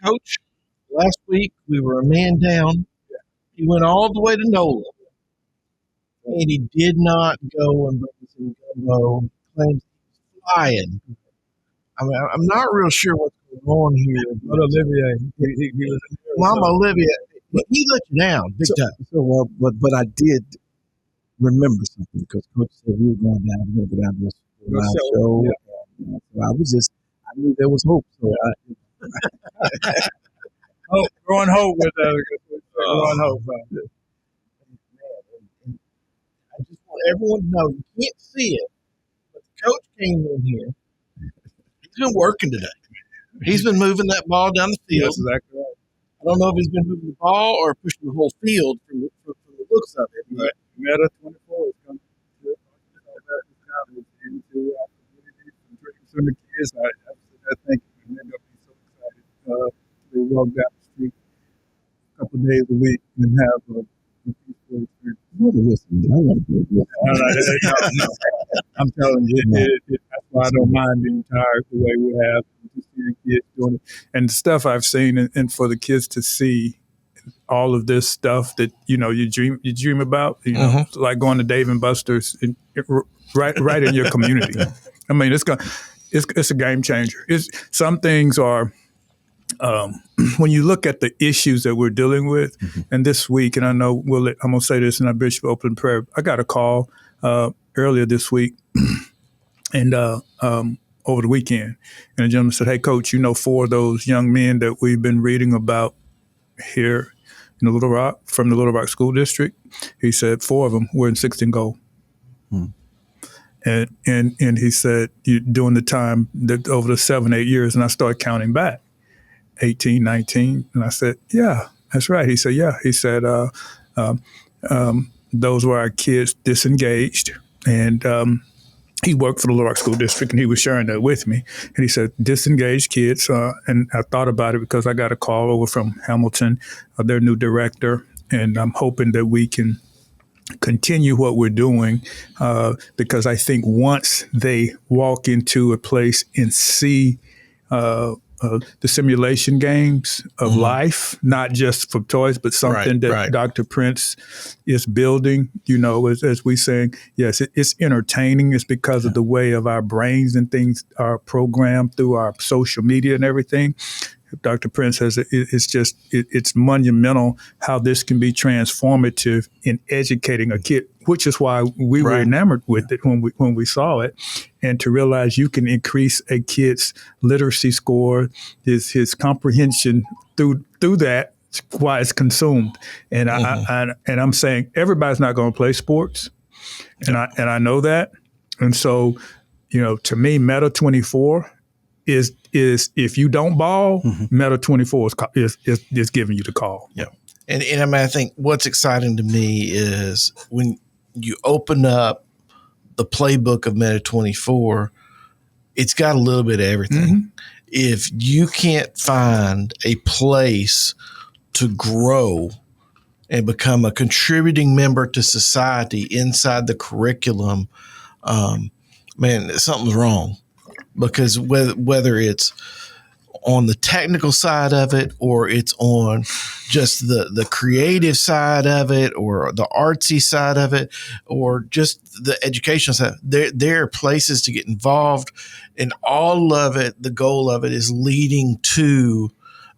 Coach, last week we were a man down. He went all the way to NOLA, and he did not go and bring us any gumbo. Claims he's flying. I mean, I'm not real sure what's going on here. But Olivier, he was in there. Mama Olivia, he let you down big time. But I did remember something because Coach said we were going down. We were going to go down to this live show. Yeah. And, so I knew there was hope. So Growing hope with growing hope. Man, I just want everyone to know you can't see it, but the coach came in here. He's been working today. He's been moving that ball down the field. That's exactly right. I don't know if he's been moving the ball or pushing the whole field from the looks of it. Right. Meta 24 is coming to college into our community and bringing some of the kids. I think they're going to be so excited. They walk down the street a couple of days a week and have a peaceful experience. I'm telling you, that's why I don't mind being tired the way we have. Just seeing kids doing it. And the stuff I've seen, and for the kids to see all of this stuff that, you dream about, like going to Dave and Buster's right in your community. I mean, it's a game changer. Some things are, when you look at the issues that we're dealing with, and this week, and I know I'm going to say this in our Bishop Open Prayer, I got a call earlier this week and over the weekend, and a gentleman said, "Hey, Coach, 4 of those young men that we've been reading about here in the Little Rock, from the Little Rock School District," he said 4 of them were in 6th and goal. And he said, during the time that over the 7-8 years, and I started counting back, 18, 19. And I said, yeah, that's right. He said, yeah. He said, those were our kids disengaged. And he worked for the Little Rock School District, and he was sharing that with me. And he said, disengaged kids. And I thought about it because I got a call over from Hamilton, their new director. And I'm hoping that we can continue what we're doing, because I think once they walk into a place and see the simulation games of life, not just for toys, but something that Dr. Prince is building, as we saying, yes, it's entertaining. It's because of the way of our brains and things are programmed through our social media and everything. Dr. Prince has, it's monumental how this can be transformative in educating a kid, which is why we were enamored with it when we saw it. And to realize you can increase a kid's literacy score, his comprehension through that, why it's consumed. And I'm saying everybody's not going to play sports, and I know that. And so, to me, Meta 24 is if you don't ball, Meta 24 is giving you the call. Yeah. And I mean, I think what's exciting to me is when you open up the playbook of Meta 24, it's got a little bit of everything. If you can't find a place to grow and become a contributing member to society inside the curriculum, man, something's wrong. Because whether it's on the technical side of it, or it's on just the creative side of it, or the artsy side of it, or just the educational side, there are places to get involved. And all of it, the goal of it is leading to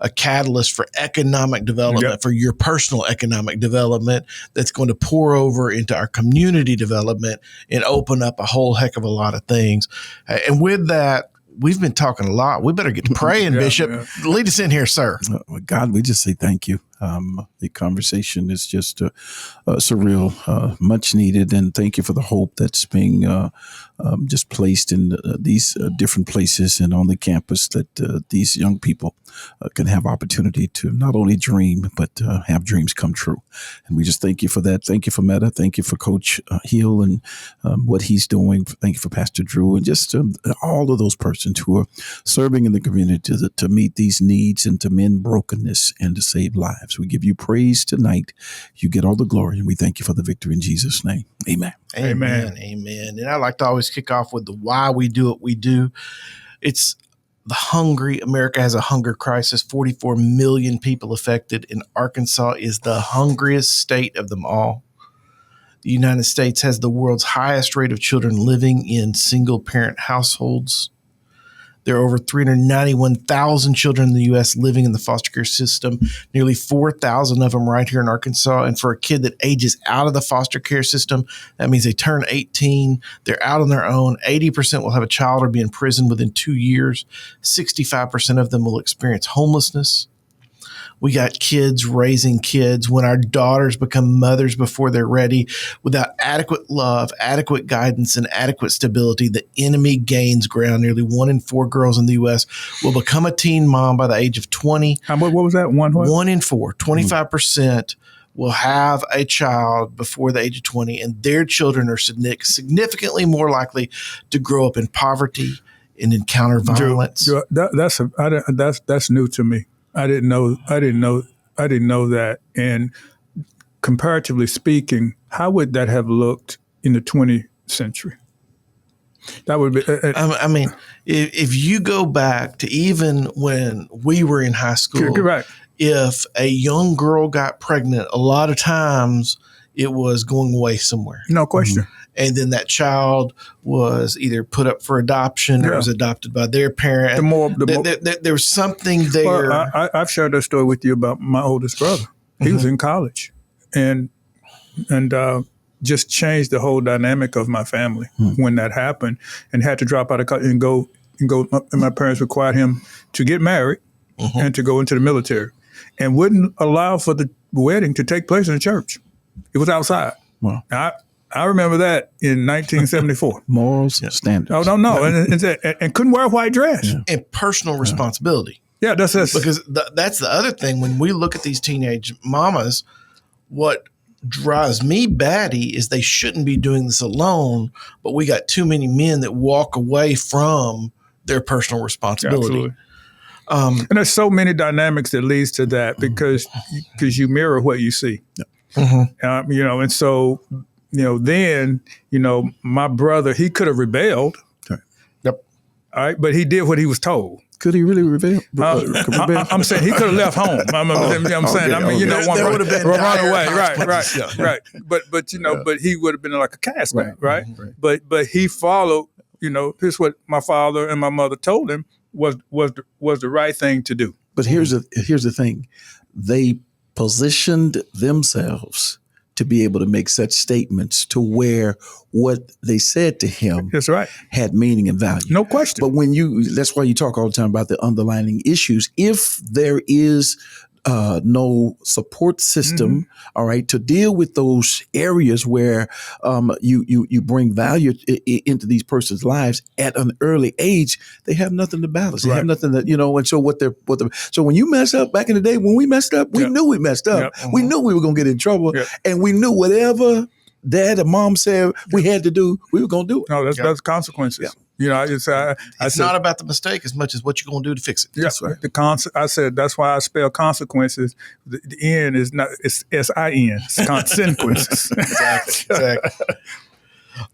a catalyst for economic development, for your personal economic development, that's going to pour over into our community development and open up a whole heck of a lot of things. And with that, we've been talking a lot. We better get to praying, Bishop. Lead us in here, sir. God, we just say thank you. The conversation is just surreal, much needed. And thank you for the hope that's being just placed in these different places and on the campus, that these young people can have opportunity to not only dream, but have dreams come true. And we just thank you for that. Thank you for Meta. Thank you for Coach Hill and what he's doing. Thank you for Pastor Drew, and just all of those persons who are serving in the community to meet these needs and to mend brokenness and to save lives. We give you praise tonight. You get all the glory, and we thank you for the victory in Jesus' name. Amen. Amen. Amen. And I like to always kick off with the why we do what we do. It's America has a hunger crisis, 44 million people affected, and Arkansas is the hungriest state of them all. The United States has the world's highest rate of children living in single-parent households. There are over 391,000 children in the U.S. living in the foster care system, nearly 4,000 of them right here in Arkansas. And for a kid that ages out of the foster care system, that means they turn 18, they're out on their own. 80% will have a child or be in prison within 2 years. 65% of them will experience homelessness. We got kids raising kids when our daughters become mothers before they're ready. Without adequate love, adequate guidance, and adequate stability, the enemy gains ground. Nearly 1 in 4 girls in the U.S. will become a teen mom by the age of 20. What was that? 1 in 4, 25% will have a child before the age of 20, and their children are significantly more likely to grow up in poverty and encounter violence. Drew, that's new to me. I didn't know that. And comparatively speaking, how would that have looked in the 20th century? That would be. I mean, if you go back to even when we were in high school, right. If a young girl got pregnant, a lot of times it was going away somewhere. No question. And then that child was either put up for adoption or was adopted by their parent. There was something there. Well, I've shared that story with you about my oldest brother. He was in college and just changed the whole dynamic of my family when that happened, and had to drop out of college and go. And my parents required him to get married and to go into the military, and wouldn't allow for the wedding to take place in the church. It was outside. Wow. I remember that in 1974. Morals, standards. Oh, no. And couldn't wear a white dress. Yeah. And personal responsibility. Yeah, that's because that's the other thing. When we look at these teenage mamas, what drives me batty is they shouldn't be doing this alone, but we got too many men that walk away from their personal responsibility. Yeah, absolutely. And there's so many dynamics that leads to that because you mirror what you see. And so, then, my brother, he could have rebelled. Yep. All right. But he did what he was told. Could he really rebel? I'm saying he could have left home. I'm saying, that would have been run away. Right. But he would have been like a castman, right? But he followed, here's what my father and my mother told him was the right thing to do. But here's the thing. They positioned themselves to be able to make such statements to where what they said to him that's right. had meaning and value. No question. But that's why you talk all the time about the underlying issues. If there is no support system, all right, to deal with those areas where you bring value into these persons' lives at an early age, they have nothing to balance. They have nothing that, and so so when you mess up back in the day, when we messed up, we knew we messed up. We knew we were going to get in trouble, and we knew whatever dad and mom said we had to do, we were going to do it. No, that's consequences. It's not about the mistake as much as what you're going to do to fix it. That's right. I said that's why I spell consequences. The N is not. It's S-I-N. It's consequences. Exactly.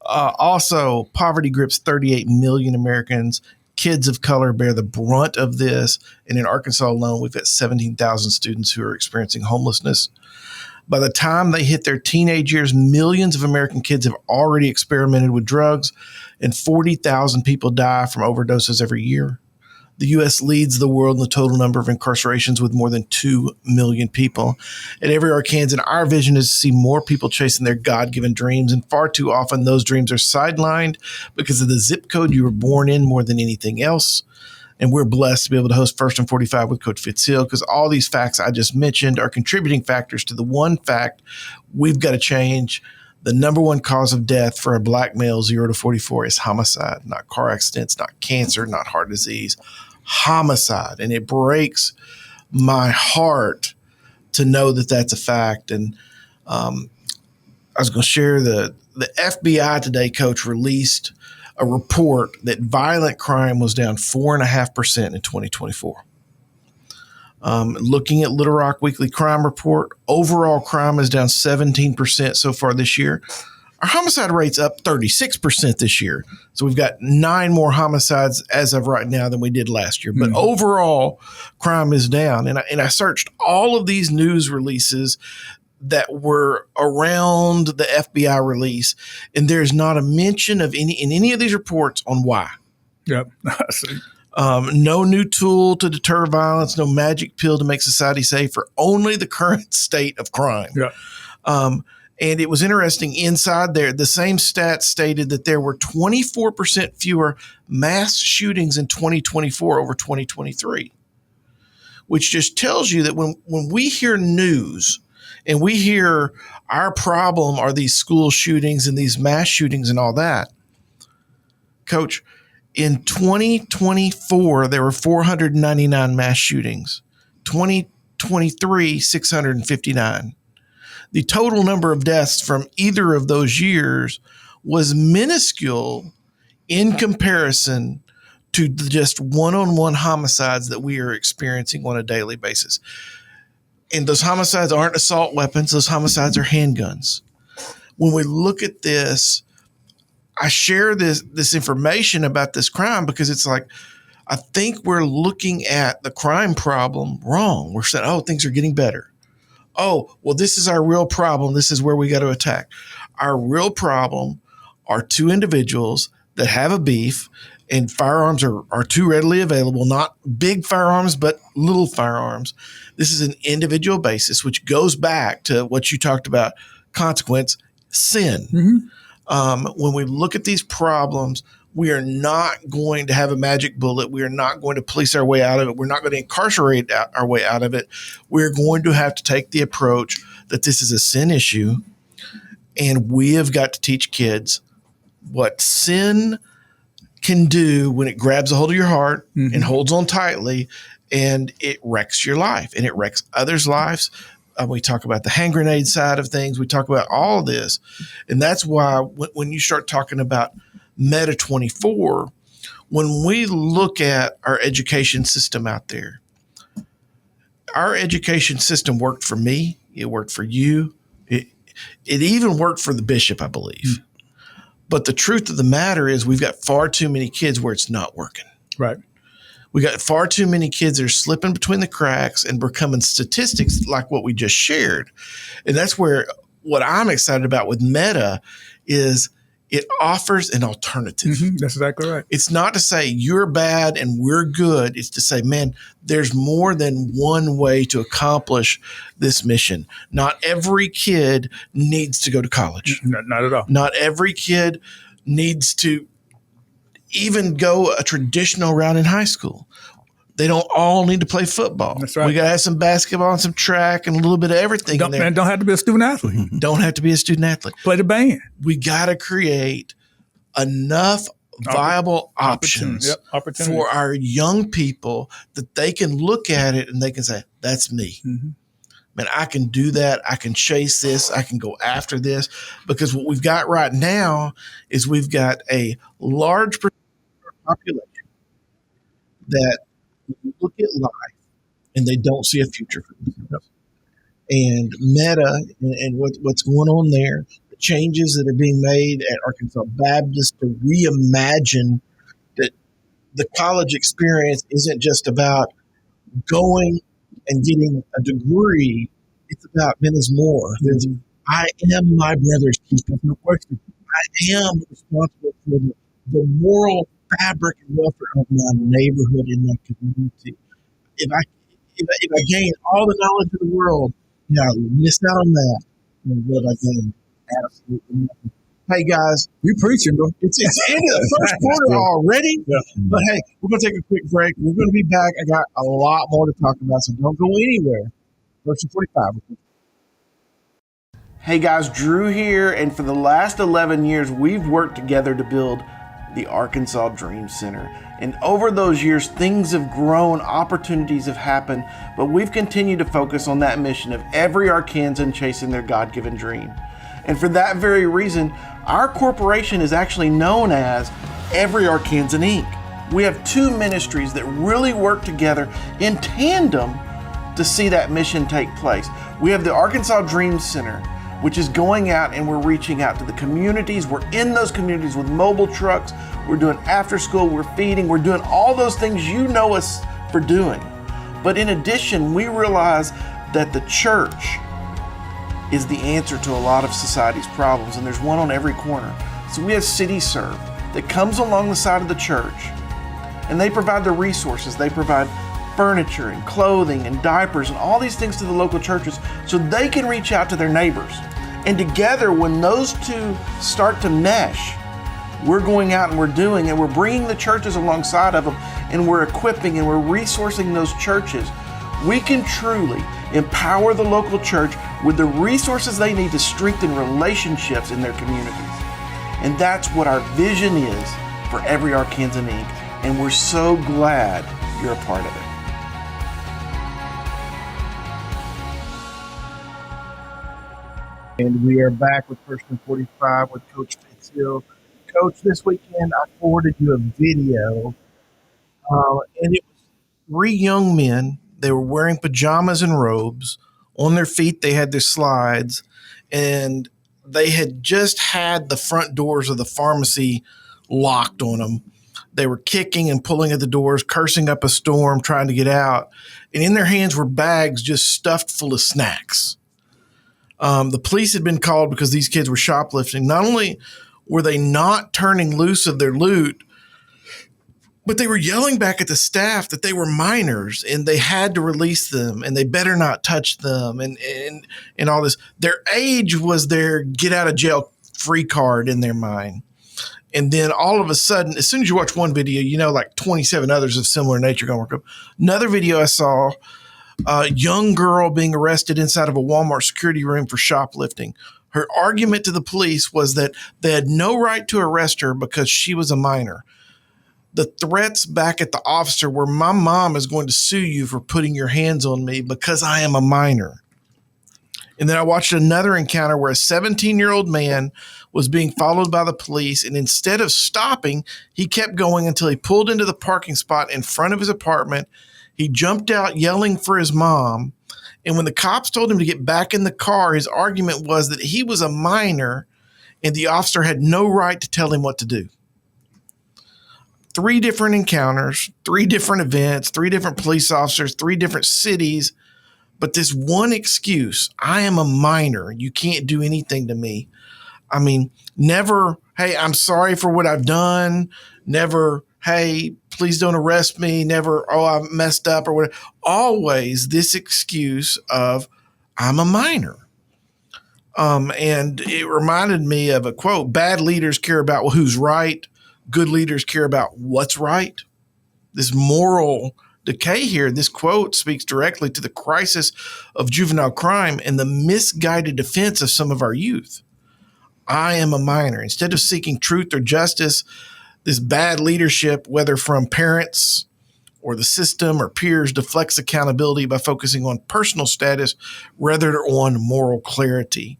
Also, poverty grips 38 million Americans. Kids of color bear the brunt of this. And in Arkansas alone, we've got 17,000 students who are experiencing homelessness. By the time they hit their teenage years, millions of American kids have already experimented with drugs, and 40,000 people die from overdoses every year. The U.S. leads the world in the total number of incarcerations with more than 2 million people. At every Arkansan, our vision is to see more people chasing their God-given dreams, and far too often those dreams are sidelined because of the zip code you were born in more than anything else. And we're blessed to be able to host First and 45 with Coach Fitzhill because all these facts I just mentioned are contributing factors to the one fact we've got to change. The number one cause of death for a black male 0 to 44 is homicide, not car accidents, not cancer, not heart disease, homicide. And it breaks my heart to know that that's a fact. And I was going to share the FBI today, Coach, released a report that violent crime was down 4.5% in 2024. Looking at Little Rock Weekly Crime Report, overall crime is down 17% so far this year. Our homicide rate's up 36% this year. So we've got 9 more homicides as of right now than we did last year. But overall, crime is down. And I searched all of these news releases that were around the FBI release, and there's not a mention of in any of these reports on why. Yep. I see. No new tool to deter violence, no magic pill to make society safer, only the current state of crime. Yeah. And it was interesting inside there, the same stat stated that there were 24% fewer mass shootings in 2024 over 2023, which just tells you that when we hear news and we hear our problem are these school shootings and these mass shootings and all that, Coach, in 2024, there were 499 mass shootings. 2023, 659. The total number of deaths from either of those years was minuscule in comparison to the just one-on-one homicides that we are experiencing on a daily basis. And those homicides aren't assault weapons. Those homicides are handguns. When we look at this, I share this information about this crime because it's like, I think we're looking at the crime problem wrong. We're saying, oh, things are getting better. Oh, well, this is our real problem. This is where we got to attack. Our real problem are 2 individuals that have a beef, and firearms are too readily available, not big firearms, but little firearms. This is an individual basis, which goes back to what you talked about, consequence, sin. When we look at these problems, we are not going to have a magic bullet. We are not going to police our way out of it. We're not going to incarcerate our way out of it. We're going to have to take the approach that this is a sin issue, and we have got to teach kids what sin can do when it grabs a hold of your heart and holds on tightly, and it wrecks your life and it wrecks others' lives. We talk about the hand grenade side of things. We talk about all of this. And that's why when you start talking about Meta 24, when we look at our education system out there, our education system worked for me. It worked for you. It even worked for the bishop, I believe. But the truth of the matter is we've got far too many kids where it's not working. Right. We got far too many kids that are slipping between the cracks and becoming statistics like what we just shared. And that's where what I'm excited about with Meta is it offers an alternative. That's exactly right. It's not to say you're bad and we're good. It's to say, man, there's more than one way to accomplish this mission. Not every kid needs to go to college. Not at all. Not every kid needs to even go a traditional route in high school. They don't all need to play football. That's right. We got to have some basketball and some track and a little bit of everything in there. And don't have to be a student athlete. Don't have to be a student athlete. Play the band. We got to create enough viable options for our young people that they can look at it and they can say, that's me. Man, I can do that. I can chase this. I can go after this. Because what we've got right now is we've got a large population that look at life and they don't see a future for themselves. And Meta and what's going on there, the changes that are being made at Arkansas Baptist to reimagine that the college experience isn't just about going and getting a degree. It's about there's more. There's I am my brother's keeper. No question. I am responsible for the moral fabric and welfare of my neighborhood and my community. If I gain all the knowledge of the world, I miss out on that. What I gain? Absolutely nothing. Hey guys, you preaching, bro? It's into the first quarter already. Yeah. But hey, we're gonna take a quick break. We're gonna be back. I got a lot more to talk about, so don't go anywhere. Verse 45. Hey guys, Drew here, and for the last 11 years, we've worked together to build the Arkansas Dream Center. And over those years, things have grown, opportunities have happened, but we've continued to focus on that mission of every Arkansan chasing their God-given dream. And for that very reason, our corporation is actually known as Every Arkansan Inc. We have 2 ministries that really work together in tandem to see that mission take place. We have the Arkansas Dream Center, which is going out and we're reaching out to the communities. We're in those communities with mobile trucks. We're doing after school, we're feeding, we're doing all those things you know us for doing. But in addition, we realize that the church is the answer to a lot of society's problems, and there's one on every corner. So we have City Serve that comes along the side of the church, and they provide the resources. They provide furniture and clothing and diapers and all these things to the local churches so they can reach out to their neighbors. And together, when those two start to mesh, we're going out and we're bringing the churches alongside of them, and we're equipping and we're resourcing those churches. We can truly empower the local church with the resources they need to strengthen relationships in their communities. And that's what our vision is for Every Arkansan Inc. And we're so glad you're a part of it. And we are back with First and 45 with Coach Fitzhill. Coach, this weekend I forwarded you a video, and it was 3 young men. They were wearing pajamas and robes. On their feet, they had their slides, and they had just had the front doors of the pharmacy locked on them. They were kicking and pulling at the doors, cursing up a storm, trying to get out. And in their hands were bags just stuffed full of snacks. The police had been called because these kids were shoplifting. Not only were they not turning loose of their loot, but they were yelling back at the staff that they were minors and they had to release them and they better not touch them and all this. Their age was their get out of jail free card in their mind. And then all of a sudden, as soon as you watch one video, you know, like 27 others of similar nature going to work up. Another video I saw, a young girl being arrested inside of a Walmart security room for shoplifting. Her argument to the police was that they had no right to arrest her because she was a minor. The threats back at the officer were, my mom is going to sue you for putting your hands on me because I am a minor. And then I watched another encounter where a 17-year-old man was being followed by the police, and instead of stopping, he kept going until he pulled into the parking spot in front of his apartment. He jumped out yelling for his mom. And when the cops told him to get back in the car, his argument was that he was a minor and the officer had no right to tell him what to do. 3 different encounters, 3 different events, 3 different police officers, 3 different cities. But this one excuse, I am a minor, you can't do anything to me. I mean, never, hey, I'm sorry for what I've done. Never, hey, please don't arrest me. Never, oh, I messed up or whatever. Always this excuse of, I'm a minor. And it reminded me of a quote, bad leaders care about who's right. Good leaders care about what's right. This moral decay here, this quote speaks directly to the crisis of juvenile crime and the misguided defense of some of our youth. I am a minor. Instead of seeking truth or justice, this bad leadership, whether from parents or the system or peers, deflects accountability by focusing on personal status rather than on moral clarity.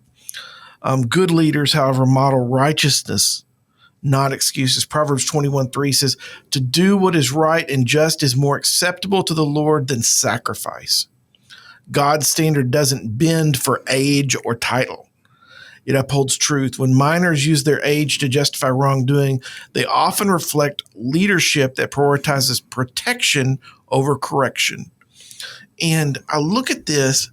Good leaders, however, model righteousness, not excuses. Proverbs 21:3 says, to do what is right and just is more acceptable to the Lord than sacrifice. God's standard doesn't bend for age or title. It upholds truth. When minors use their age to justify wrongdoing, they often reflect leadership that prioritizes protection over correction. And I look at this,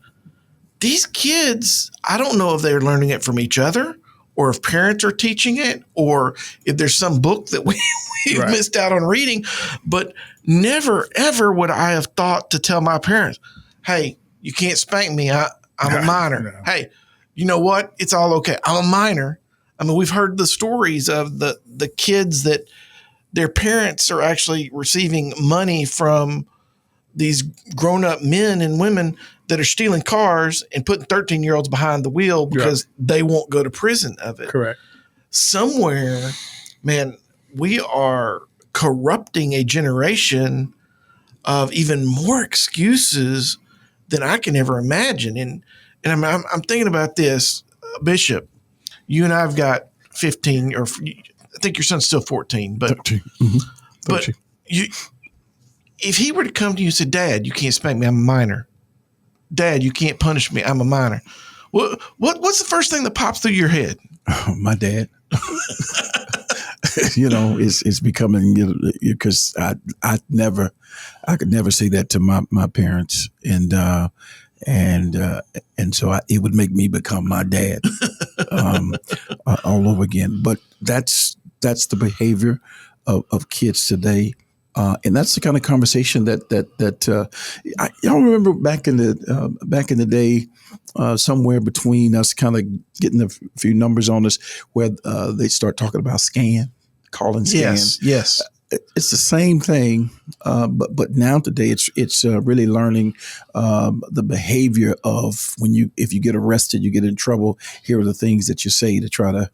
these kids, I don't know if they're learning it from each other or if parents are teaching it, or if there's some book that we've right. missed out on reading. But never, ever would I have thought to tell my parents, hey, you can't spank me. I'm a minor. No. Hey, you know what? It's all okay. I'm a minor. I mean, we've heard the stories of the kids that their parents are actually receiving money from these grown-up men and women that are stealing cars and putting 13-year-olds behind the wheel because they won't go to prison of it. Correct. Somewhere, man, we are corrupting a generation of even more excuses than I can ever imagine. And I'm thinking about this, Bishop. You and I've got 15, or I think your son's still 14, but 13. Mm-hmm. 13. But if he were to come to you and say, Dad, you can't spank me, I'm a minor. Dad, you can't punish me, I'm a minor. What's the first thing that pops through your head? My dad. It's becoming, because I could never say that to my parents, and so it would make me become my dad all over again. But that's the behavior of kids today. And that's the kind of conversation that I remember back in the day, somewhere between us kind of getting a few numbers on us, where they start talking about calling scan. Yes. It's the same thing, but now today it's really learning the behavior of if you get arrested, you get in trouble. Here are the things that you say to try to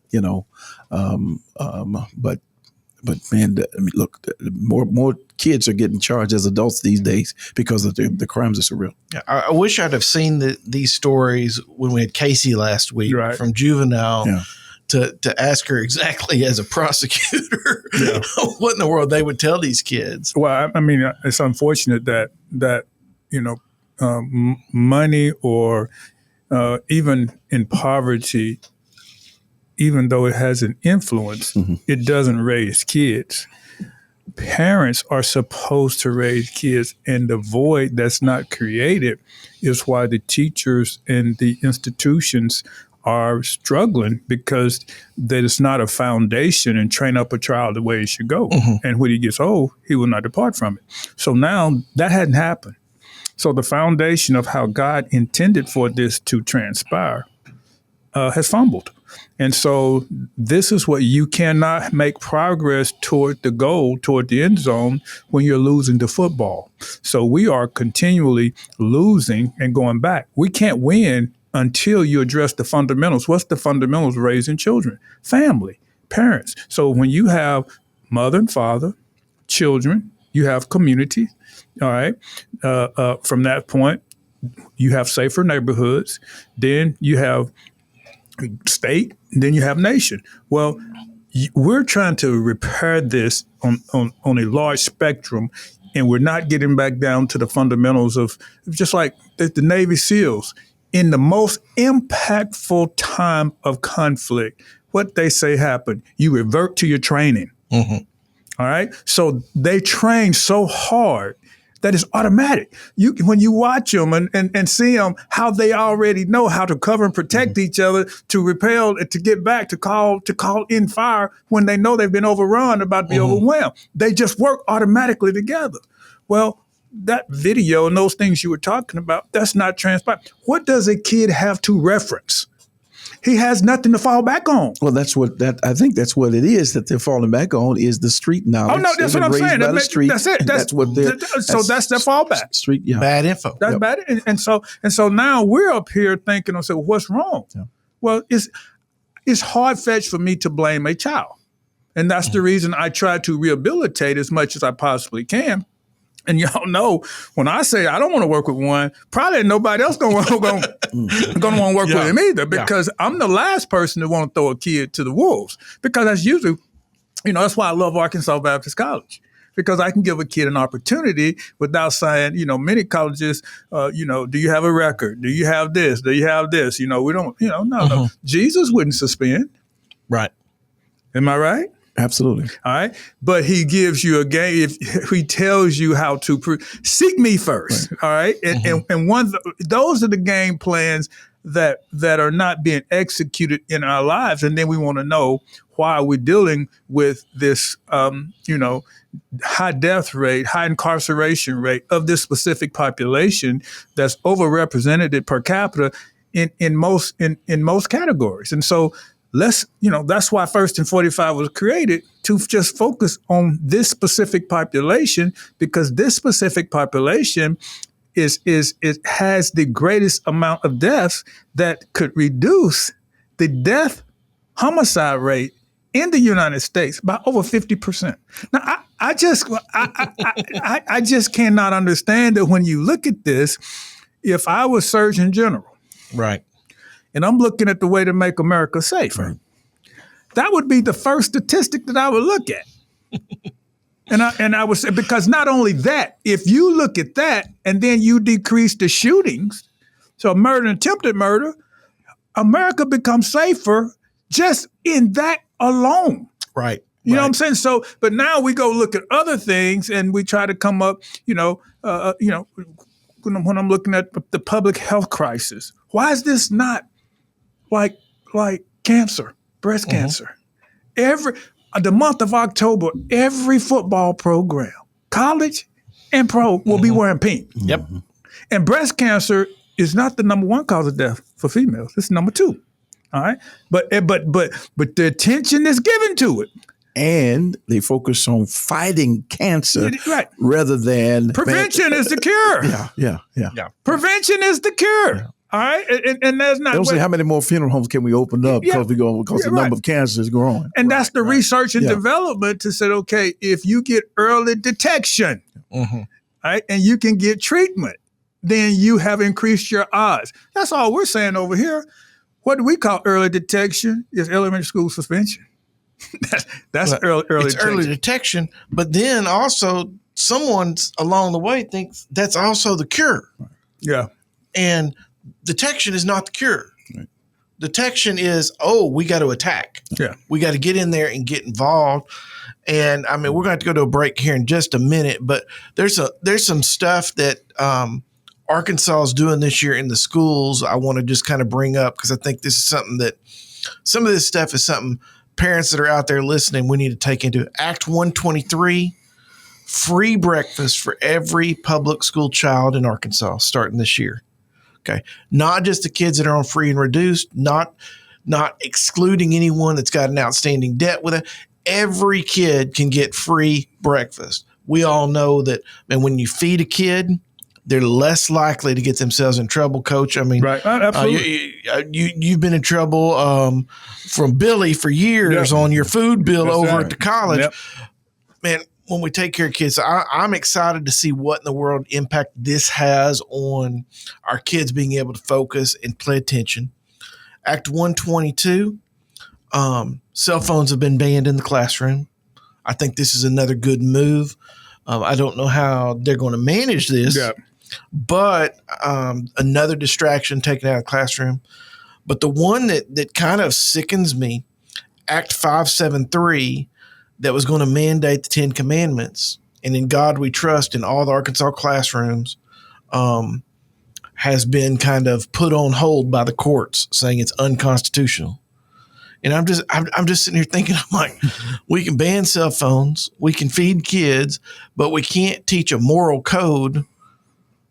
But man, look, more kids are getting charged as adults these days because of the crimes are so real. I wish I'd have seen these stories when we had Casey last week from juvenile. Yeah. To ask her exactly as a prosecutor what in the world they would tell these kids. Well, I mean, it's unfortunate that money or even in poverty, even though it has an influence, it doesn't raise kids. Parents are supposed to raise kids, and the void that's not created is why the teachers and the institutions are struggling, because there's not a foundation and train up a child the way he should go. And when he gets old, he will not depart from it. So now that hadn't happened. So the foundation of how God intended for this to transpire has fumbled. And so this is what you cannot make progress toward the goal, toward the end zone, when you're losing the football. So we are continually losing and going back. We can't win until you address the fundamentals. What's the fundamentals of raising children? Family, parents. So when you have mother and father, children, you have community, all right? From that point, you have safer neighborhoods. Then you have state, then you have nation. Well, we're trying to repair this on a large spectrum, and we're not getting back down to the fundamentals of just like the Navy SEALs. In the most impactful time of conflict, what they say happened, you revert to your training. All right? So they train so hard that it's automatic. When you watch them and see them, how they already know how to cover and protect each other, to repel, to get back, to call in fire when they know they've been overrun, about to be overwhelmed. They just work automatically together. Well, that video and those things you were talking about, that's not transpired. What does a kid have to reference? He has nothing to fall back on. Well, I think that's what it is that they're falling back on, is the street knowledge. Oh no, that's what I'm saying. That's it. That's what they're. So that's their fallback. Street, bad info. That's bad. And so now we're up here thinking, well, what's wrong? Yeah. Well, it's hard-fetched for me to blame a child, and that's the reason I try to rehabilitate as much as I possibly can. And y'all know, when I say I don't want to work with one, probably nobody else going to want to work with him either, because I'm the last person to want to throw a kid to the wolves. Because that's usually, that's why I love Arkansas Baptist College, because I can give a kid an opportunity without saying, many colleges, do you have a record? Do you have this? Do you have this? We don't, no. Jesus wouldn't suspend. Right. Am I right? Absolutely. All right. But he gives you a game. If he tells you how to seek me first. Right. All right. And those are the game plans that are not being executed in our lives. And then we want to know why we're dealing with this, high death rate, high incarceration rate of this specific population that's overrepresented per capita in most categories. And so that's why First and 45 was created, to just focus on this specific population, because this specific population it has the greatest amount of deaths that could reduce the homicide rate in the United States by over 50%. Now, I just cannot understand that when you look at this, if I was Surgeon General, right, and I'm looking at the way to make America safer, that would be the first statistic that I would look at. and I would say, because not only that, if you look at that and then you decrease the shootings, so murder and attempted murder, America becomes safer just in that alone. Right. You know what I'm saying? So, but now we go look at other things and we try to come up, when I'm looking at the public health crisis, why is this not like cancer, breast cancer? The month of October, every football program, college and pro, will be wearing pink. Yep. And breast cancer is not the number one cause of death for females. It's number two. All right. But the attention is given to it. And they focus on fighting cancer Right. rather than Prevention is the cure. Yeah. Prevention is the cure. Yeah. All right. And that's not They don't say how many more funeral homes can we open up because the number of cancers is growing. And that's the research and development to say, okay, if you get early detection, right, and you can get treatment, then you have increased your odds. That's all we're saying over here. What do we call early detection? Is elementary school suspension. That's early It's detection. early detection, but then also someone along the way thinks that's also the cure. Yeah. And detection is not the cure. Right. Detection is, we got to attack. Yeah. We got to get in there and get involved. And I mean, we're going to have to go to a break here in just a minute, but there's some stuff that Arkansas is doing this year in the schools. I want to just kind of bring up because I think this is something that some of this stuff is something parents that are out there listening, we need to take into Act 123, free breakfast for every public school child in Arkansas starting this year. Okay. Not just the kids that are on free and reduced, not excluding anyone that's got an outstanding debt with it. Every kid can get free breakfast. We all know that, and when you feed a kid, they're less likely to get themselves in trouble, Coach. I mean, Right. Absolutely. You've been in trouble from Billy for years on your food bill at the college. Yep. Man, when we take care of kids, I'm excited to see what in the world impact this has on our kids being able to focus and pay attention. Act 122, cell phones have been banned in the classroom. I think this is another good move. I don't know how they're going to manage this. Yeah. But another distraction taken out of the classroom. But the one that kind of sickens me, Act 573, that was going to mandate the 10 Commandments, and in God we trust in all the Arkansas classrooms, has been kind of put on hold by the courts, saying it's unconstitutional. And I'm just sitting here thinking, I'm like, we can ban cell phones, we can feed kids, but we can't teach a moral code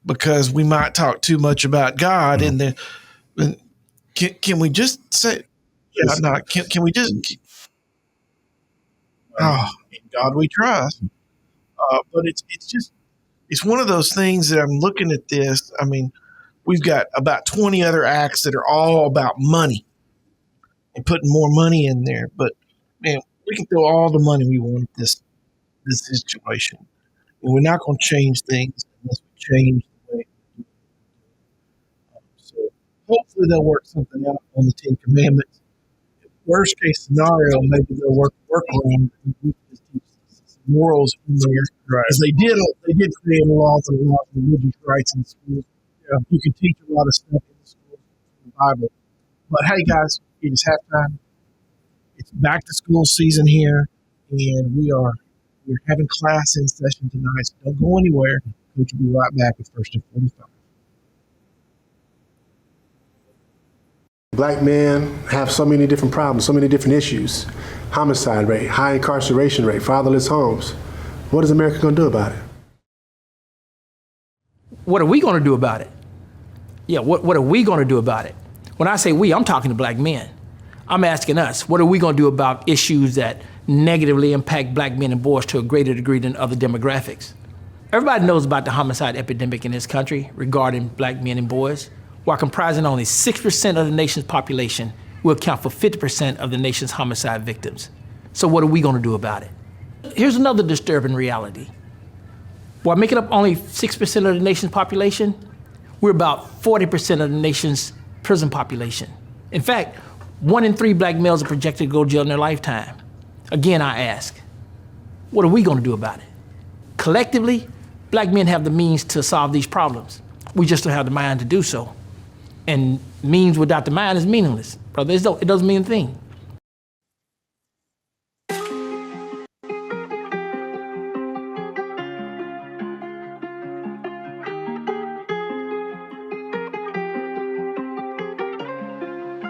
because we might talk too much about God. And can we just say, can we just, in God we trust. But it's one of those things that I'm looking at this. I mean, we've got about 20 other acts that are all about money and putting more money in there. But man, we can throw all the money we want at this situation. And we're not going to change things unless we change the way we do it. So hopefully they'll work something out on the 10 Commandments. Worst case scenario, maybe they'll work around and we can just teach some morals in there. Right. Because they did create laws and laws of religious rights in schools. Yeah. You can teach a lot of stuff in the schools in the Bible. But hey guys, it is halftime. It's back to school season here, and we're having class in session tonight, so don't go anywhere. Coach will be right back at 1st and 45. Black men have so many different problems, so many different issues. Homicide rate, high incarceration rate, fatherless homes. What is America going to do about it? What are we going to do about it? Yeah, what are we going to do about it? When I say we, I'm talking to black men. I'm asking us, what are we going to do about issues that negatively impact black men and boys to a greater degree than other demographics? Everybody knows about the homicide epidemic in this country regarding black men and boys. While comprising only 6% of the nation's population, will account for 50% of the nation's homicide victims. So what are we going to do about it? Here's another disturbing reality. While making up only 6% of the nation's population, we're about 40% of the nation's prison population. In fact, 1 in 3 black males are projected to go to jail in their lifetime. Again, I ask, what are we going to do about it? Collectively, black men have the means to solve these problems. We just don't have the mind to do so. And means without the mind is meaningless, brother. It doesn't mean a thing.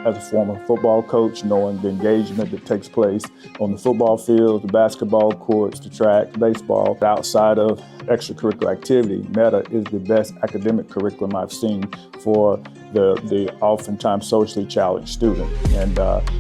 As a former football coach, knowing the engagement that takes place on the football field, the basketball courts, the track, baseball, outside of extracurricular activity, META is the best academic curriculum I've seen for the oftentimes socially challenged student. And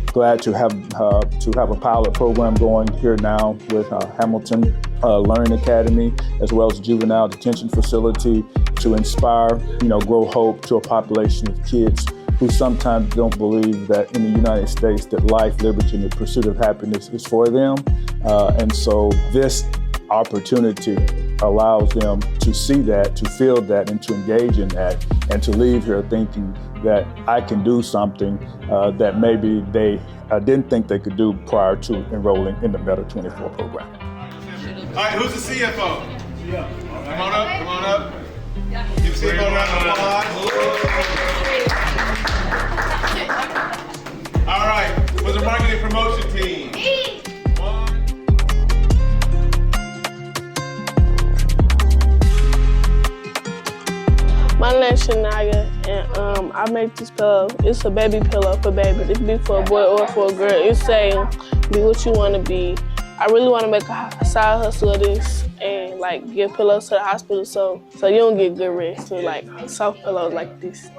glad to have a pilot program going here now with Hamilton Learning Academy, as well as juvenile detention facility, to inspire, grow hope to a population of kids who sometimes don't believe that in the United States that life, liberty, and the pursuit of happiness is for them. And so this opportunity allows them to see that, to feel that, and to engage in that, and to leave here thinking that I can do something that maybe they didn't think they could do prior to enrolling in the META 24 program. All right, who's the CFO? Yeah. Come on up. Give the CFO a round of applause. All right, for the marketing promotion team. My name is Shania, and I make this pillow. It's a baby pillow for babies. It can be for a boy or for a girl. It's saying, be what you want to be. I really want to make a side hustle of this and give pillows to the hospital so you don't get good rest. So soft pillows like this.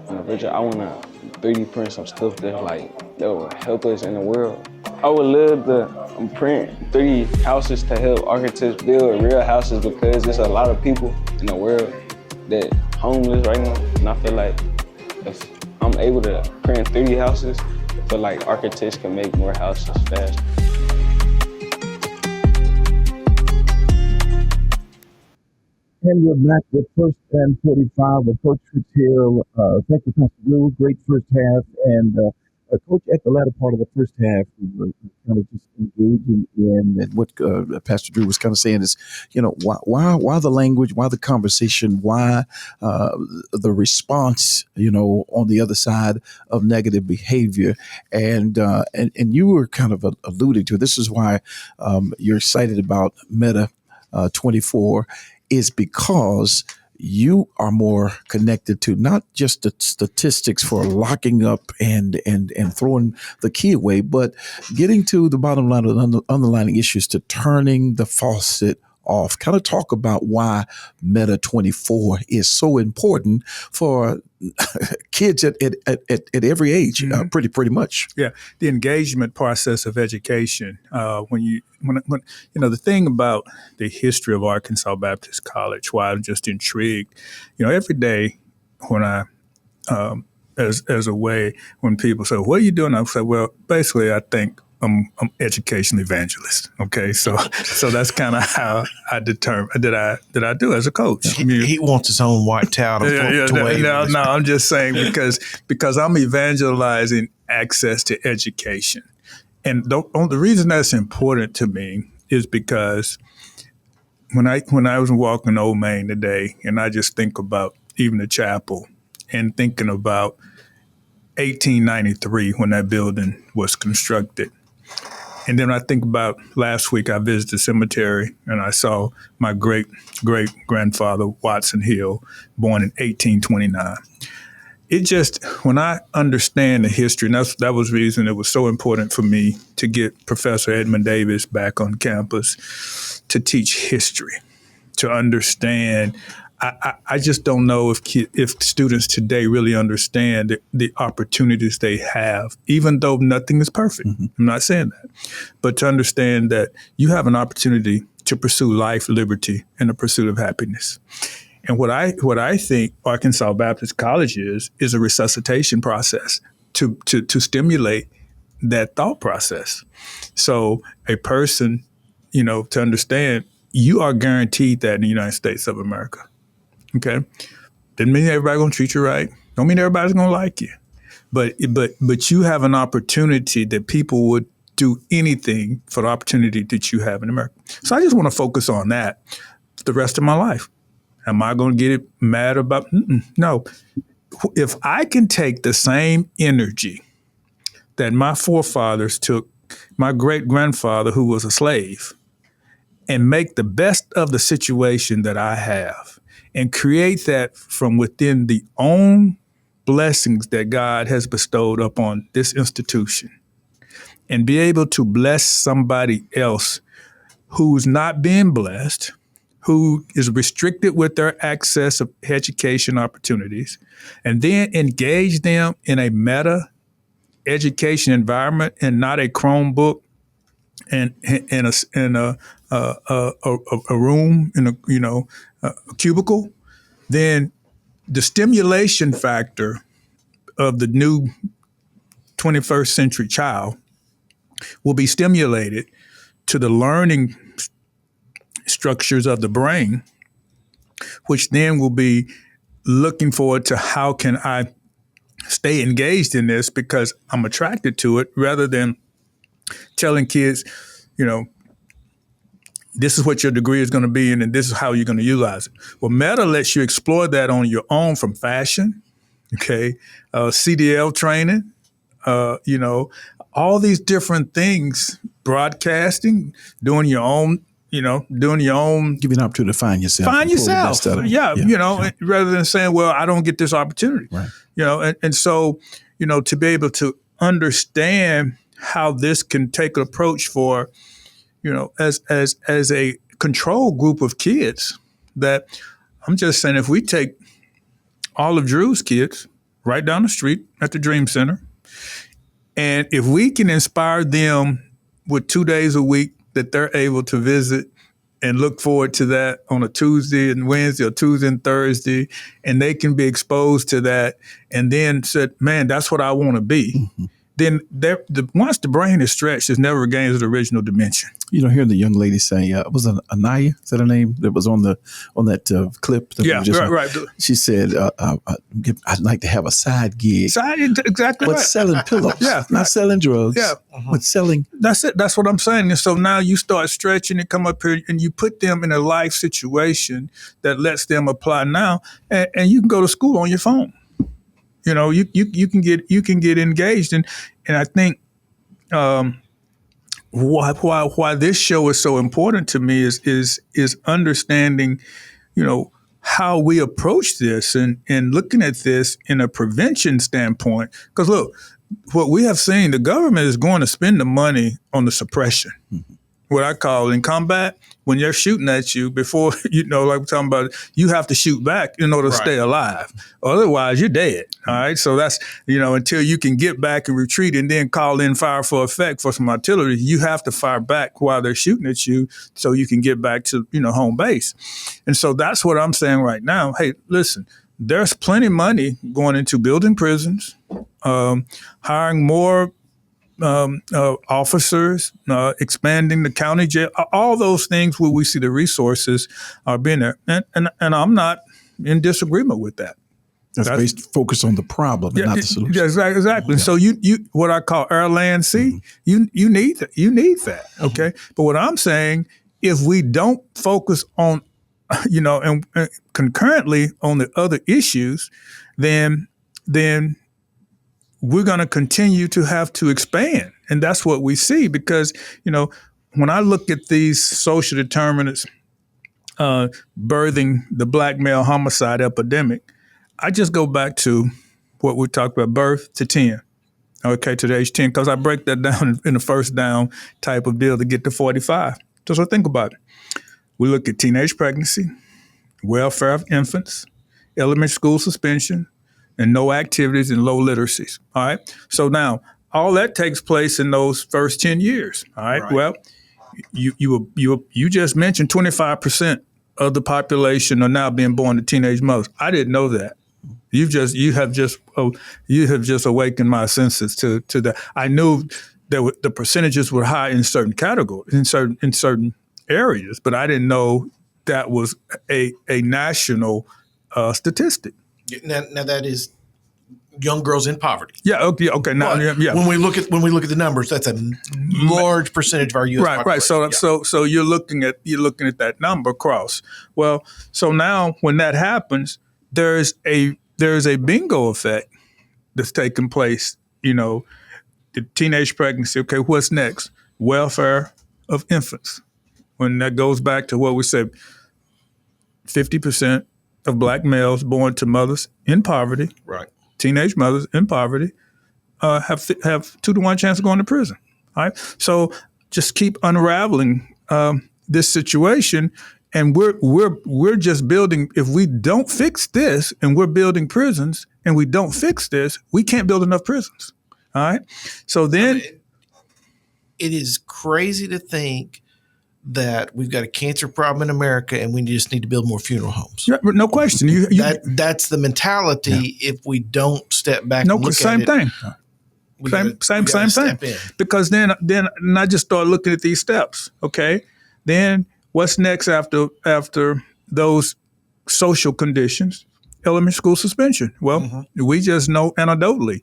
In the future, I want to 3D print some stuff that will help us in the world. I would love to print 3D houses to help architects build real houses, because there's a lot of people in the world that homeless right now, and I feel like if I'm able to print 3D houses, I feel like architects can make more houses faster. And we're back with First and 45 with Coach Hill. Thank you, Pastor Drew. Great first half. And Coach, at the latter part of the first half, we were kind of just engaging in and what Pastor Drew was kind of saying is, why the language, why the conversation, why the response, on the other side of negative behavior. And you were kind of alluding to, this is why you're excited about META 24, is because you are more connected to not just the statistics for locking up and throwing the key away, but getting to the bottom line of the underlying issues, to turning the faucet off. Kind of talk about why META 24 is so important for kids at every age, Mm-hmm. pretty much. Yeah, the engagement process of education. When the thing about the history of Arkansas Baptist College, why I'm just intrigued. Every day when I as a way when people say, "What are you doing?" I say, "Well, basically, I think I'm education evangelist." Okay, so that's kind of how I determine that I do as a coach. He wants his own white towel to wave. No, I'm just saying because I'm evangelizing access to education, and the reason that's important to me is because when I was walking Old Main today, and I just think about even the chapel, and thinking about 1893 when that building was constructed. And then I think about last week I visited the cemetery and I saw my great-great-grandfather, Watson Hill, born in 1829. It just, when I understand the history, and that was the reason it was so important for me to get Professor Edmund Davis back on campus to teach history, to understand. I just don't know if students today really understand the opportunities they have, even though nothing is perfect. Mm-hmm. I'm not saying that. But to understand that you have an opportunity to pursue life, liberty, and the pursuit of happiness. And what I think Arkansas Baptist College is a resuscitation process to stimulate that thought process. So a person, to understand, you are guaranteed that in the United States of America. Okay, doesn't mean everybody's gonna treat you right. Don't mean everybody's gonna like you, but you have an opportunity that people would do anything for the opportunity that you have in America. So I just want to focus on that for the rest of my life. Am I going to get mad about? No. if I can take the same energy that my forefathers took, my great-grandfather who was a slave, and make the best of the situation that I have and create that from within the own blessings that God has bestowed upon this institution, and be able to bless somebody else who's not being blessed, who is restricted with their access of education opportunities, and then engage them in a meta education environment and not a Chromebook and in a room in a cubicle, then the stimulation factor of the new 21st century child will be stimulated to the learning structures of the brain, which then will be looking forward to how can I stay engaged in this because I'm attracted to it, rather than telling kids, this is what your degree is going to be, and this is how you're going to utilize it. Well, Meta lets you explore that on your own, from fashion, CDL training, all these different things, broadcasting, doing your own, Give you an opportunity to find yourself. Rather than saying, well, I don't get this opportunity, right. And so, to be able to understand how this can take an approach for, as a control group of kids, that I'm just saying, if we take all of Drew's kids right down the street at the Dream Center, and if we can inspire them with 2 days a week that they're able to visit and look forward to that on a Tuesday and Wednesday or Tuesday and Thursday, and they can be exposed to that and then said, man, that's what I want to be. Mm-hmm. Then once the brain is stretched, it never gains the original dimension. Hearing the young lady say, was it Anaya? Is that her name? That was on that clip. That right. She said, "I'd like to have a side gig." Exactly. But selling pillows, not selling drugs. But selling. That's it. That's what I'm saying. And so now you start stretching and come up here, and you put them in a life situation that lets them apply now, and you can go to school on your phone. You can get engaged, and I think why this show is so important to me is understanding, how we approach this and looking at this in a prevention standpoint. Because look, what we have seen, the government is going to spend the money on the suppression. Mm-hmm. What I call in combat, when they're shooting at you before, like we're talking about, you have to shoot back in order to stay alive. Otherwise, you're dead. All right. So that's, until you can get back and retreat and then call in fire for effect for some artillery, you have to fire back while they're shooting at you so you can get back to, home base. And so that's what I'm saying right now. Hey, listen, there's plenty of money going into building prisons, hiring more officers, expanding the county jail, all those things where we see the resources are being there. And I'm not in disagreement with that. That's focused on the problem and not the solution. Yeah, exactly. Yeah. So you what I call air, land, sea, you need that. You need that. Okay. But what I'm saying, if we don't focus on, and concurrently on the other issues, then we're going to continue to have to expand. And that's what we see because, when I look at these social determinants birthing the black male homicide epidemic, I just go back to what we talked about, birth to 10, to the age 10, because I break that down in the first down type of deal to get to 45. So think about it. We look at teenage pregnancy, welfare of infants, elementary school suspension, and no activities and low literacies. All right. So now all that takes place in those first 10 years. All right. Well, you just mentioned 25% of the population are now being born to teenage mothers. I didn't know that. You have just awakened my senses to that. I knew that the percentages were high in certain categories, in certain areas, but I didn't know that was a national statistic. Now that is young girls in poverty. Yeah. Okay. Now, yeah. When we look at the numbers, that's a large percentage of our U.S. population. Right. So you're looking at that number across. Well, so now when that happens, there's a there's a bingo effect that's taking place. The teenage pregnancy. Okay, what's next? Welfare of infants. When that goes back to what we said, 50% of black males born to mothers in poverty, Right. teenage mothers in poverty, have 2-to-1 chance of going to prison. All right, so just keep unraveling this situation, and we're just building. If we don't fix this, and we're building prisons, and we don't fix this, we can't build enough prisons. All right, so then it is crazy to think that we've got a cancer problem in America and we just need to build more funeral homes. Yeah, no question. That's the mentality. If we don't step back, and look same at thing. it, Same thing. Because then I just start looking at these steps. Okay, then what's next after those social conditions? Elementary school suspension. Well, we just know anecdotally.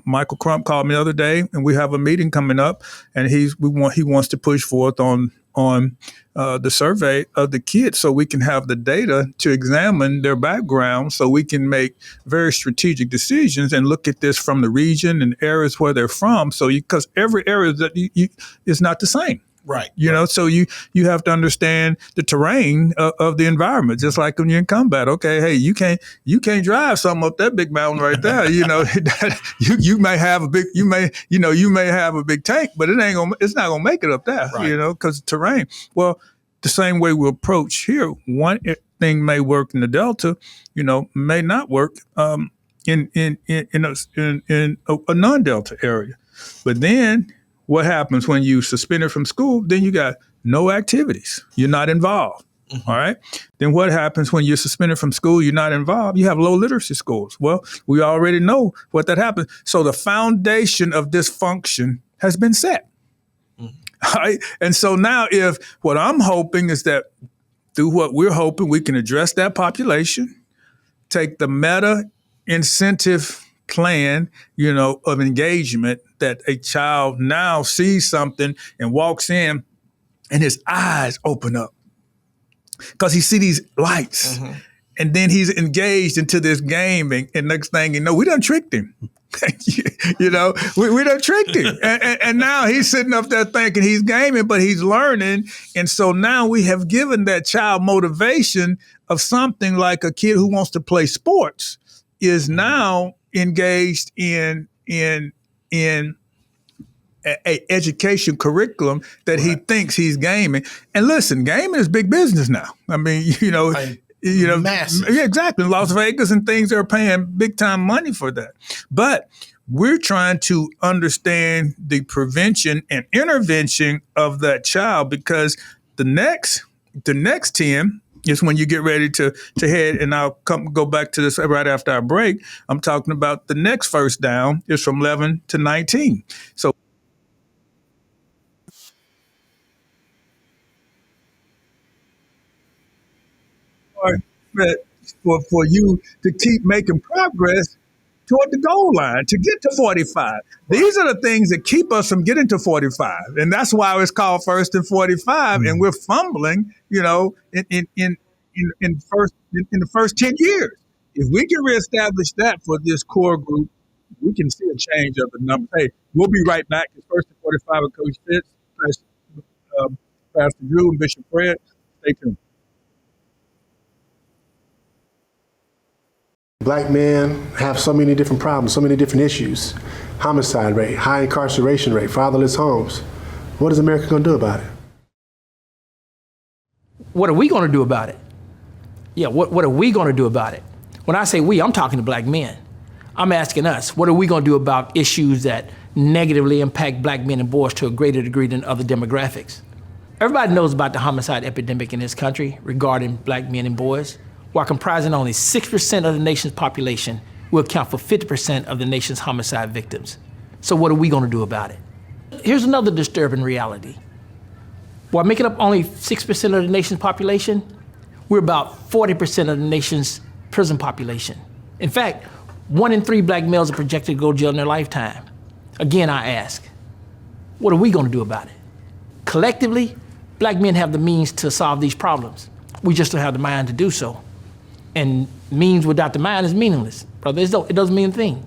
Michael Crump called me the other day, and we have a meeting coming up, and he wants to push forth on the survey of the kids so we can have the data to examine their background so we can make very strategic decisions and look at this from the region and areas where they're from. So because every area that is not the same. Right. So you have to understand the terrain of the environment, just like when you're in combat. Okay, hey, you can't drive something up that big mountain right there. You may have a big tank, but it's not gonna make it up there. Right. Because terrain. Well, the same way we approach here, one thing may work in the Delta, may not work in a non-Delta area. But then what happens when you suspended from school? Then you got no activities. You're not involved. All right. Then what happens when you're suspended from school? You're not involved. You have low literacy scores. Well, we already know what that happens. So the foundation of dysfunction has been set. All right. And so now if what I'm hoping is that through what we're hoping, we can address that population, take the meta incentive plan, of engagement that a child now sees something and walks in and his eyes open up because he sees these lights and then he's engaged into this game and next thing you know, we done tricked him. we done tricked him. And now he's sitting up there thinking he's gaming, but he's learning. And so now we have given that child motivation of something like a kid who wants to play sports is now engaged in a education curriculum that he thinks he's gaming. And listen, gaming is big business now. I mean, massive. Yeah, exactly. Las Vegas and things are paying big time money for that. But we're trying to understand the prevention and intervention of that child because the next 10 is when you get ready to head, and I'll go back to this right after our break. I'm talking about the next first down is from 11 to 19. So for you to keep making progress toward the goal line to get to 45. These are the things that keep us from getting to 45. And that's why it's called first and 45. And we're fumbling, in the first 10 years. If we can reestablish that for this core group, we can see a change of the numbers. Hey, we'll be right back. It's first and 45 with Coach Fitz, Pastor Drew, and Bishop Fred. Stay tuned. Black men have so many different problems, so many different issues. Homicide rate, high incarceration rate, fatherless homes. What is America going to do about it? What are we going to do about it? Yeah, what are we going to do about it? When I say we, I'm talking to black men. I'm asking us, what are we going to do about issues that negatively impact black men and boys to a greater degree than other demographics? Everybody knows about the homicide epidemic in this country regarding black men and boys. While comprising only 6% of the nation's population, will account for 50% of the nation's homicide victims. So what are we going to do about it? Here's another disturbing reality. While making up only 6% of the nation's population, we're about 40% of the nation's prison population. In fact, 1 in 3 black males are projected to go to jail in their lifetime. Again, I ask, what are we going to do about it? Collectively, black men have the means to solve these problems. We just don't have the mind to do so. And Means without the mind is meaningless, brother. It doesn't mean a thing.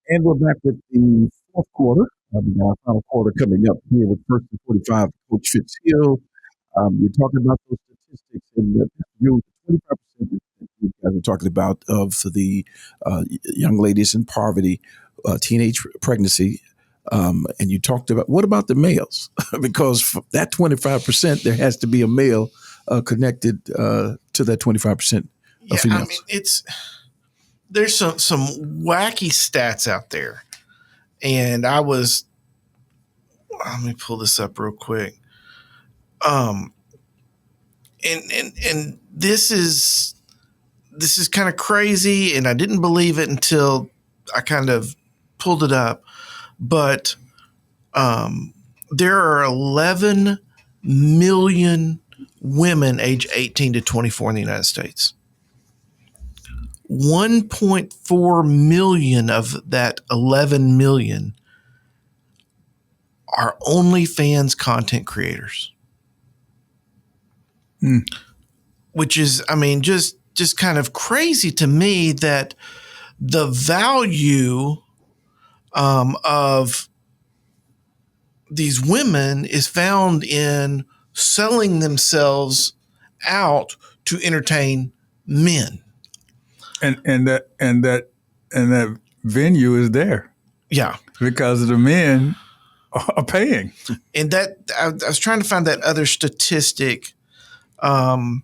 And we're back with the fourth quarter. Our final quarter coming up here with First and 45, Coach Fitzhill. You're talking about those statistics, and 25% that you guys are talking about of the young ladies in poverty, teenage pregnancy. And you talked about, what about the males? Because for that 25%, there has to be a male connected to that 25% of females. I mean, there's some wacky stats out there. And let me pull this up real quick. And this is kind of crazy, and I didn't believe it until I kind of pulled it up. But there are 11 million women age 18 to 24 in the United States. 1.4 million of that 11 million are OnlyFans content creators. Which is, I mean, just kind of crazy to me that the value of these women is found in selling themselves out to entertain men. And that venue is there. Yeah. Because the men are paying. And that I was trying to find that other statistic. Can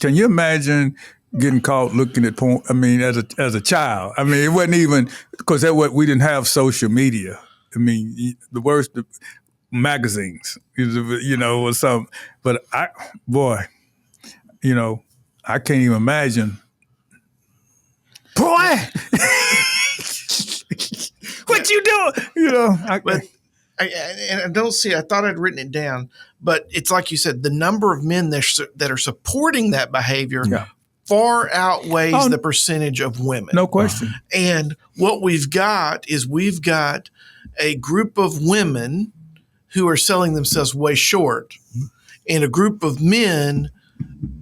you imagine getting caught looking at porn? I mean, as a child. I mean, it wasn't even because we didn't have social media. I mean, the worst magazines, or something. But I can't even imagine. Boy, what you doing? But I don't see. I thought I'd written it down, but it's like you said, the number of men that are supporting that behavior far outweighs the percentage of women. No question. And what we've got is a group of women who are selling themselves way short, and a group of men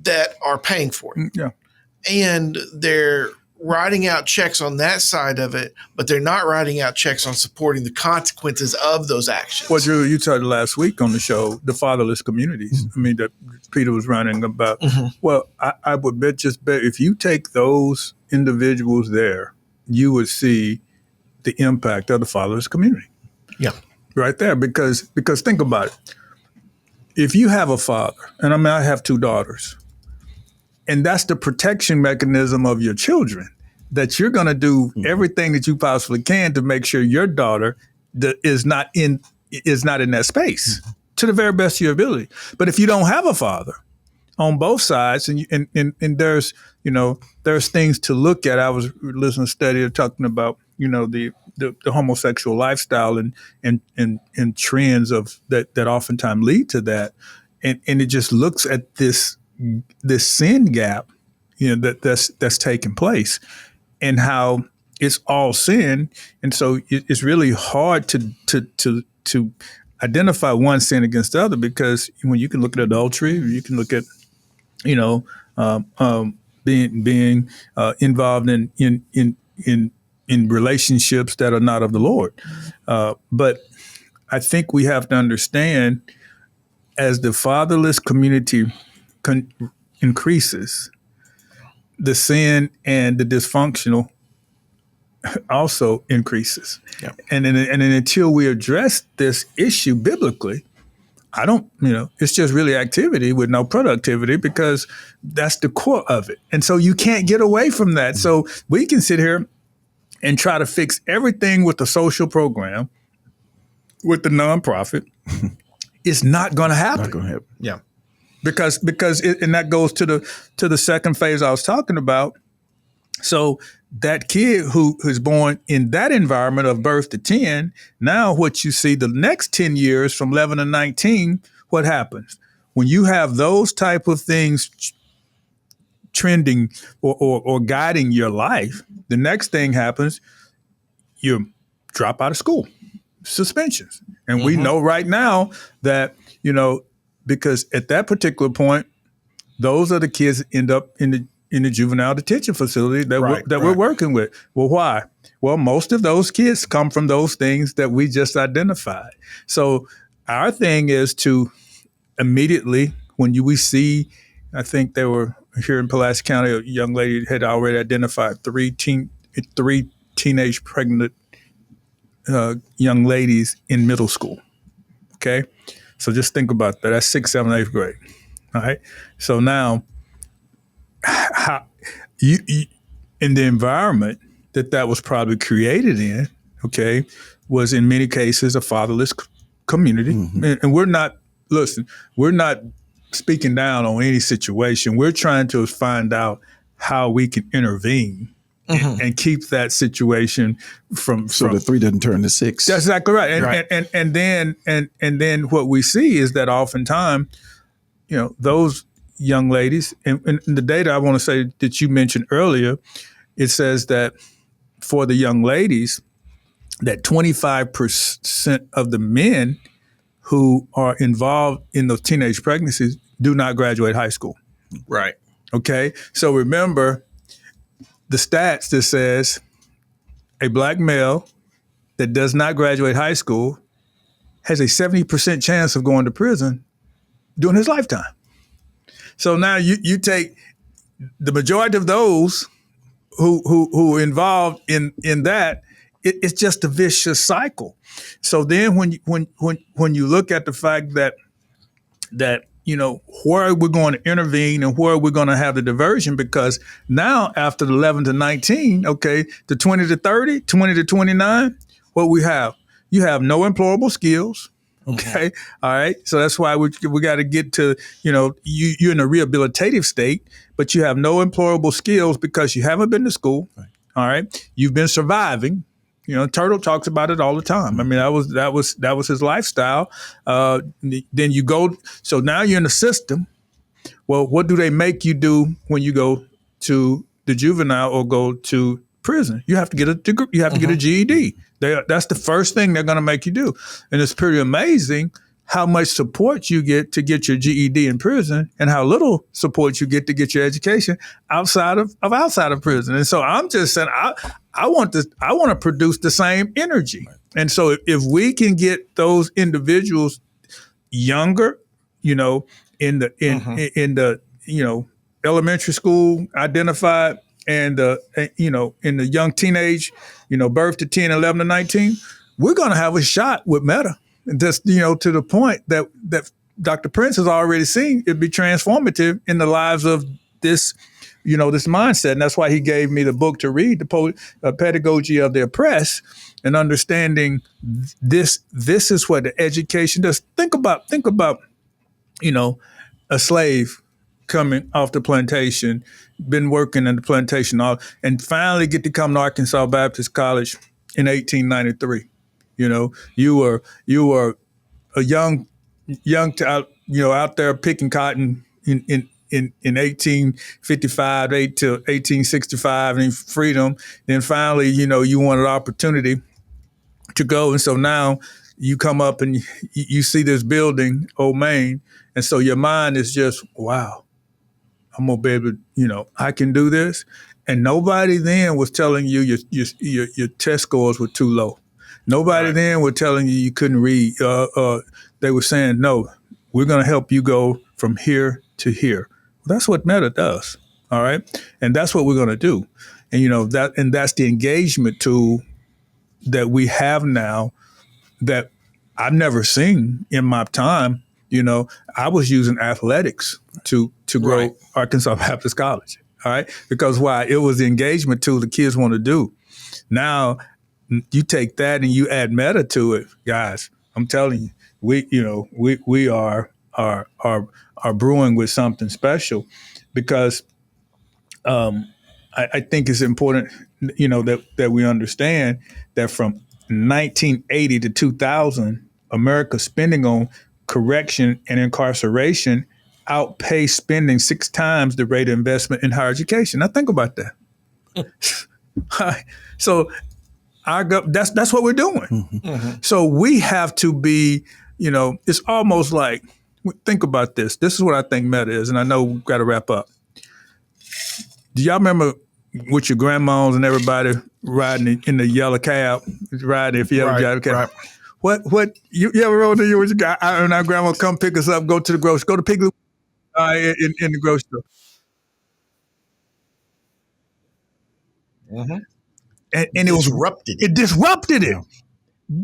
that are paying for it. Yeah. And they're writing out checks on that side of it, but they're not writing out checks on supporting the consequences of those actions. Well, Drew, you talked last week on the show, the fatherless communities. I mean, that Peter was running about. Well, I would bet if you take those individuals there, you would see the impact of the fatherless community. Yeah. Right there, because think about it. If you have a father, and I have two daughters, and that's the protection mechanism of your children, that you're going to do everything that you possibly can to make sure your daughter is not in that space to the very best of your ability. But if you don't have a father on both sides, and there's things to look at. I was listening to a study talking about the homosexual lifestyle and trends of that oftentimes lead to that, and it just looks at this sin gap, that's taking place, and how it's all sin, and so it's really hard to identify one sin against the other, because when you can look at adultery, you can look at being involved in relationships that are not of the Lord, but I think we have to understand, as the fatherless community increases, the sin and the dysfunctional also increases. Yeah. And then until we address this issue biblically, it's just really activity with no productivity, because that's the core of it. And so you can't get away from that. So we can sit here and try to fix everything with the social program, with the nonprofit. It's not going to happen. Not going to happen. Yeah. Because and that goes to the second phase I was talking about. So that kid who is born in that environment of birth to 10, now what you see the next 10 years from 11 to 19, what happens? When you have those type of things trending or guiding your life, the next thing happens, you drop out of school, suspensions. And we know right now that, because at that particular point, those are the kids that end up in the juvenile detention facility that we're working with. Well, why? Well, most of those kids come from those things that we just identified. So our thing is to immediately, when we see, I think they were here in Pulaski County, a young lady had already identified three teenage pregnant young ladies in middle school. Okay, so just think about that. That's 6th, 7th, 8th grade. All right. So now, how you in the environment that was probably created in, okay, was in many cases a fatherless community, and we're not speaking down on any situation. We're trying to find out how we can intervene and keep that situation from the 3 doesn't turn to 6. That's exactly right. And then what we see is that oftentimes, those young ladies, and the data I want to say that you mentioned earlier, it says that for the young ladies, that 25% of the men who are involved in those teenage pregnancies do not graduate high school. Right. Okay. So remember the stats that says a black male that does not graduate high school has a 70% chance of going to prison during his lifetime. So now you take the majority of those who are involved in that, it's just a vicious cycle. So then when you look at the fact that where are we going to intervene and where are we going to have the diversion? Because now after the 11 to 19, okay, the 20 to 30, 20 to 29, what we have, you have no employable skills. Okay. All right. So that's why we got to get to, you're in a rehabilitative state, but you have no employable skills because you haven't been to school. Right. All right. You've been surviving. Turtle talks about it all the time. I mean, that was his lifestyle. Then you go, so now you're in the system. Well, what do they make you do when you go to the juvenile or go to prison? You have to get a degree. You have to get a GED. That's the first thing they're going to make you do. And it's pretty amazing how much support you get to get your GED in prison and how little support you get to get your education outside of prison. And so I'm just saying, I want to produce the same energy. And so if we can get those individuals younger, in the elementary school identified, and in the young teenage, birth to 10, 11 to 19, we're going to have a shot with Meta. And just, to the point that Dr. Prince has already seen it be transformative in the lives of this, this mindset. And that's why he gave me the book to read, the Pedagogy of the Oppressed, and understanding this is what the education does. Think about, a slave coming off the plantation, been working in the plantation, and finally get to come to Arkansas Baptist College in 1893. You were a young out there picking cotton in 1855 to 1865 and freedom. Then finally, you wanted opportunity to go, and so now you come up and you see this building, Old Main, and so your mind is just, wow, I'm gonna be able to, I can do this. And nobody then was telling you your test scores were too low. Nobody then was telling you couldn't read. They were saying, no, we're gonna help you go from here to here. Well, that's what Meta does. All right. And that's what we're gonna do. And that's the engagement tool that we have now that I've never seen in my time. I was using athletics to grow Arkansas Baptist College. All right. Because why? It was the engagement tool the kids want to do. Now you take that and you add Meta to it, guys. I'm telling you, we are brewing with something special, because I think it's important, that we understand that from 1980 to 2000, America's spending on correction and incarceration outpaced spending 6 times the rate of investment in higher education. Now think about that. So that's what we're doing. So we have to be, it's almost like think about this. This is what I think meta is, and I know we've got to wrap up. Do y'all remember with your grandmas and everybody riding in the yellow cab, riding if you ever drive a cab? Right. What you ever rode in yours? And our grandma come pick us up, go to the grocery, go to Piggly in the grocery store. Mm-hmm. And It disrupted it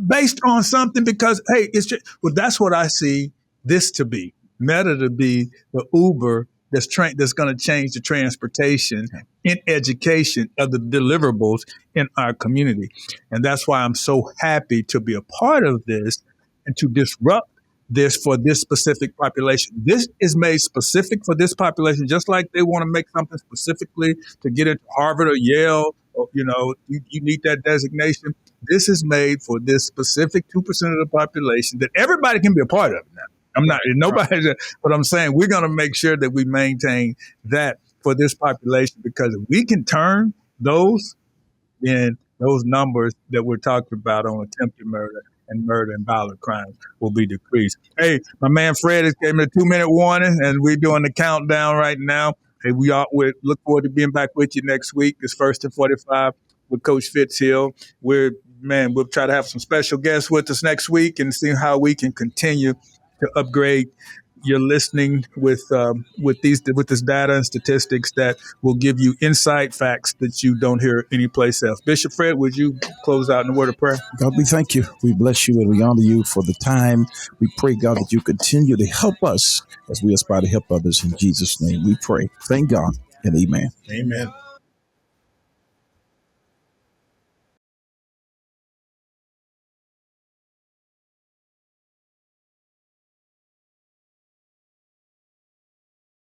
based on something because, hey, it's just, well, that's what I see this to be. Meta to be the Uber that's going to change the transportation in education of the deliverables in our community. And that's why I'm so happy to be a part of this and to disrupt this for this specific population. This is made specific for this population, just like they want to make something specifically to get into Harvard or Yale, or, you need that designation. This is made for this specific 2% of the population that everybody can be a part of now. I'm not, nobody, but I'm saying we're going to make sure that we maintain that for this population, because if we can turn those, then those numbers that we're talking about on attempted murder and violent crimes will be decreased. Hey, my man Fred has gave me a 2-minute warning, and we're doing the countdown right now. Hey, we look forward to being back with you next week. It's 1st and 45 with Coach Fitzhill. We'll try to have some special guests with us next week and see how we can continue to upgrade your listening with this data and statistics that will give you insight facts that you don't hear anyplace else. Bishop Fred, would you close out in a word of prayer? God, we thank you. We bless you and we honor you for the time. We pray, God, that you continue to help us as we aspire to help others. In Jesus' name we pray. Thank God and amen. Amen.